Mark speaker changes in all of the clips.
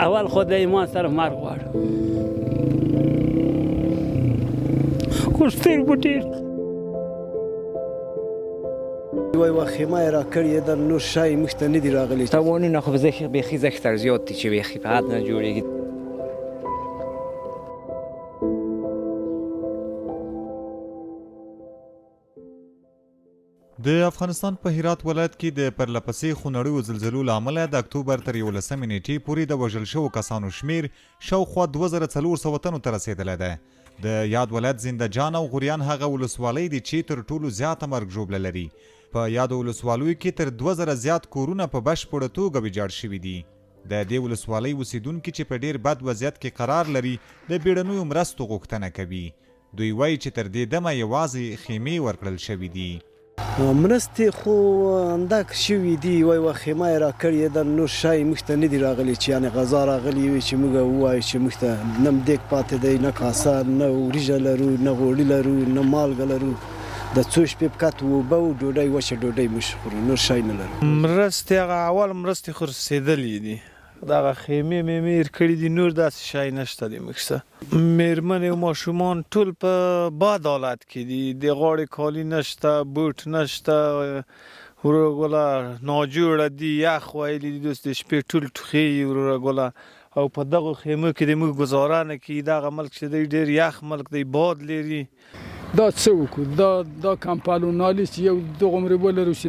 Speaker 1: اول خو د ایمان سره مرګ غواړم خو سترګو ډېر
Speaker 2: یوه خیمه یې راکړې ده نور شی موږ ته نه دي راغلي
Speaker 3: تاوانونه خو بیخي زښتر زیات دي چې بیخي په حد نه جوړېږي.
Speaker 4: د افغانستان په هرات ولایت کې د پرلپسې خونړیو زلزلو له امله د اکتوبر تر 11 نیټې پورې د وژل شوو کسانو شمیر شاوخوا 2400 تنو ته رسېدلی دی. د یاد ولایت زنده جان او غوریان هغه ولسوالۍ دي چې تر ټولو زیاته مرګ ژوبله لري. په یادو ولسوالیو کې تر 2000 زیات کورونه په بشپړه توګه ویجاړ شوي دي. د دې ولسوالۍ اوسیدونکي چې په ډیر بد وضعیت کې قرار لري د بیړنیو مرستو غوښتنه کوي. دوی وایي چې تر دې دمه یوازې خیمې ورکړل شوي دي.
Speaker 2: مرستې خو اندک شوي دي یوه خیمه یې راکړې ده نور شی موږ ته نه دي راغلي چې یعنې غذا راغلي وي چې موږ ووایو چې موږ ته نه دیګ پاتې دی نه کاسه نه وریژه لرو نه غوړي لرو نه مالګه لرو د څو شپې پکت اوبه او ډوډۍ وچه ډوډۍ موږ خورو نور شی نه لرو.
Speaker 5: مرستې هغه اول مرستې خو رسېدلې دي دغه خیمې میمې هېر کړي دي نور داسې شی نشته دی موږ څه. مېرمنې او ماشومان ټول په بد حالت کې دي د غاړې کالي نشته بوټ نشته وروره ګله ناجوړه دي یخ ویلي دي دوست د شپې ټول ټوخېږي وروره ګله او په دغو خیمو کې د موږ ګزاره نه کړي. دغه ملک چې دی ډېر یخ ملک دی باد لري.
Speaker 6: دا څه وکړو دا کمپالو نالي چې یو دغومرې ولرو چې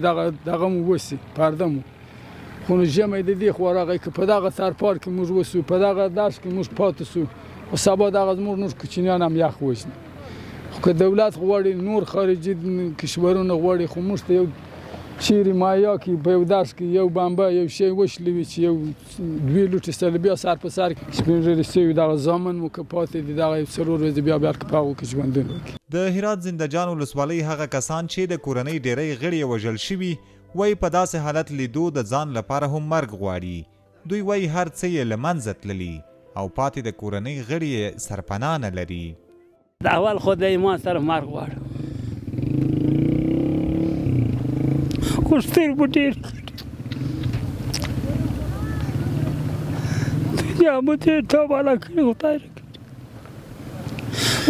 Speaker 6: دغه مو وسي پرده مو خو نو ژمی د دې خوا راغی که په دغه سرپار کې موږ وسو په دغه درس کې موږ پاتې سو او سبا دغه زموږ نور کوچنیان هم یخ وژني. خو که دولت غواړي نور خارجي کشورونه غواړي خو موږ ته یو چیرې مایا کې په یو درس کې یو بمبه یو شی وشلی وي چې یو 2 لوټې سره بیا سر په سر سپین ږیري سوي دغه زامن مو که پاتې دي دغه 4 ورځې بیا بیرته په هغو کې ژوندون وکړي.
Speaker 4: د هرات زنده جان ولسوالۍ هغه کسان چې د کورنۍ ډیری غړي وژل شوي وایي په داسې حالت لیدو د ځان لپاره هم مرګ غواړي. دوی وایي هر څه یې له منځه تللي او پاتې د کورنۍ غړي یې سرپناه نه لري.
Speaker 1: د اول خو د ایمان سره مرګ غواړم خو سترګو ډېر دنیا مو ډېر تاباله کړې خدای راکړي.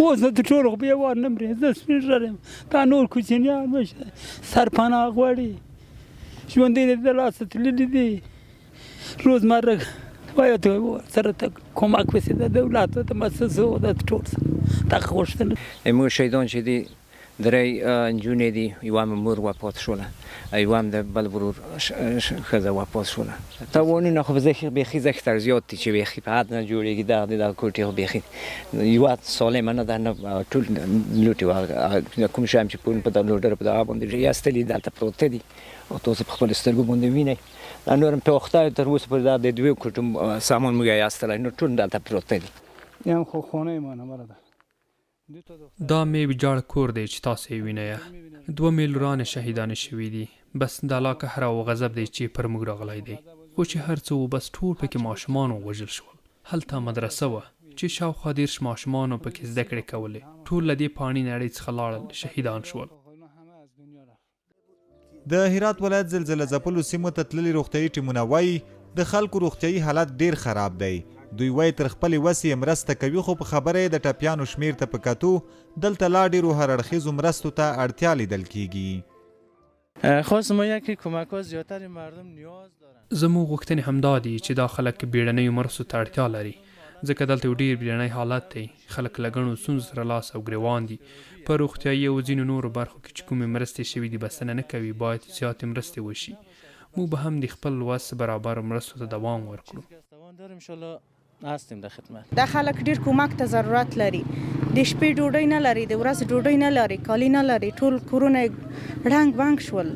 Speaker 1: اوس نو د ټولو خو بېوار نه مرې زه سپین ږیری یم دا نور کوچنیان مشته سرپناه غواړي ژوندی د لاسه تللي دي روزمره باید سره ته کمک وشي د دولت د مؤسسو د ټول دغه غوښتنه.
Speaker 3: موږ شهیدان چې دي درې نجونې دي یوه مې مور وفات شوله یوه هم د بل ورور ښځه وفات شوله. تاوانونه خو بیخي زښتر زیات دي چې بیخي په حد نه جوړېږي. دغه کوټې خو بیخي یوه سالمه نه ده نه ټول لوټې کوم شی هم چې پون په دغه لوډر په دغه باندې ایستلي دلته پروته دي او تاسو په خپلو سترګو باندې وینئ. نور هم پوخته تر اوسه پورې دا د 2 کوټو سامان موږ ایستلی نو ټول دلته پروته دي.
Speaker 6: یم خو خونه یې مانه ده
Speaker 7: دا مې ویجاړ کور دی چې تاسو یې وینئ. 2 مې لورانې شهیدانې شوي دي. بس دا لا قهر او غضب دی چې پر موږ راغلی دی. خو چې هر څه و بس ټول پکې ماشومان ووژل شول. هلته مدرسه وه چې شاوخوا 30 ماشومانو پکې زده کړې کولې. ټول له دې پاڼې نړۍ څخه لاړل شهیدان شول.
Speaker 4: د هرات ولایت زلزله ځپلو سیمو ته تللي روغتیایي ټیمونه وایي د خلکو روغتیایي حالت ډیر خراب دی. دوی وایي تر خپلې وسې مرسته کوي خو په خبره یې د ټپیانو شمیر ته په کتو دلته لا ډېرو هرړخیزو مرستو ته اړتیا لیدل کیږي.
Speaker 5: خواست ما یکی کمک ها زیاتر مردم نیاز دارن.
Speaker 7: زموږ غوښتنې همدا دي چې دا خلک بیړنیو مرستو ته اړتیا لري ځکه دلته یو ډېر بیړنی حالت دی. خلک له ګڼو ستونزو سره لاس او ګریوان دي. په روغتیایي او ځینو نورو برخو کې چې کومې مرستې شوي دي بسنه نه کوي. باید زیاتې مرستې وشي. موږ به هم د خپل وس برابر مرستو ته دوام ورکړو.
Speaker 5: هستیم د خدمت.
Speaker 8: دا خلک ډیر کمک ته ضرورت لري. د شپې ډوډۍ نه لري د ورځې ډوډۍ نه لري کالي نه لري ټول کورونه رنګ بنګ شول.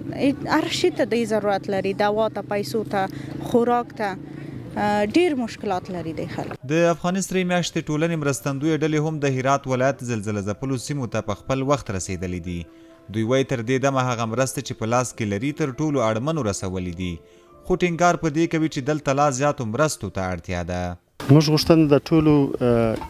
Speaker 8: هر شي ته د ضرورت لري دوا ته پیسو ته خوراک ته ډیر مشکلات لري د خلک.
Speaker 4: د افغاني سرې میاشتې ټولنې مرستندویه ډلې هم د هرات ولایت زلزله ځپلو سیمو ته په خپل وخت رسېدلي دي. دوی وایي تر دې دمه هغه مرستې چې په لاس کې لري تر ټولو اړمنو رسولي دي. خو ټینګار په دې کوي چې دلته لا زیاتو مرستو ته اړتیا ده.
Speaker 9: موږ غوښتنه د ټولو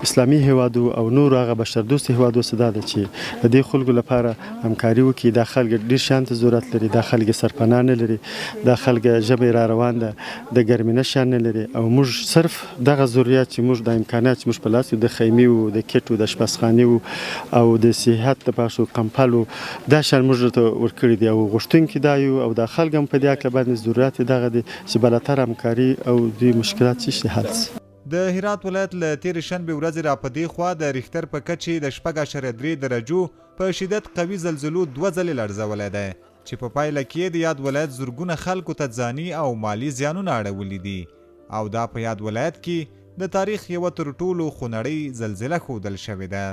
Speaker 9: اسلامي هیوادو او نور هغه بشردوستو هیوادو څخه دا ده چې د دې خلکو لپاره همکاري وکړي. دا خلک ډېر شیانو ته ضرورت لري، دا خلک سرپناه نه لري، دا خلک ژمی را روان ده، د ګرمۍ نه شیان نه لري، او موږ صرف دغه ضرورت چې موږ د امکانات چې موږ په لاس د خیمې وو، د کټ وو، د اشپزخانې وو او د صحت لپاره شو کمپل وو، دا شیان موږ ته ورکړي دي او غوښتونکي دا یو او دا خلک هم په دې هکله باندې ضرورت دغه دی چې بالاتر همکاري او د مشکلات چې حل شي.
Speaker 4: د هرات ولایت له تېرې شنبې ورځې را په دې خوا د ریختر په کچې د 4.3 درجو په شدت قوي زلزلو 2 ځلې لړزولی دی چې په پایله کې د یاد ولایت زرګونه خلکو ته ځاني او مالي زیانونه اړولي دي او دا په یاد ولایت کې د تاریخ یوه تر ټولو خونړۍ زلزله ښودل شوې ده.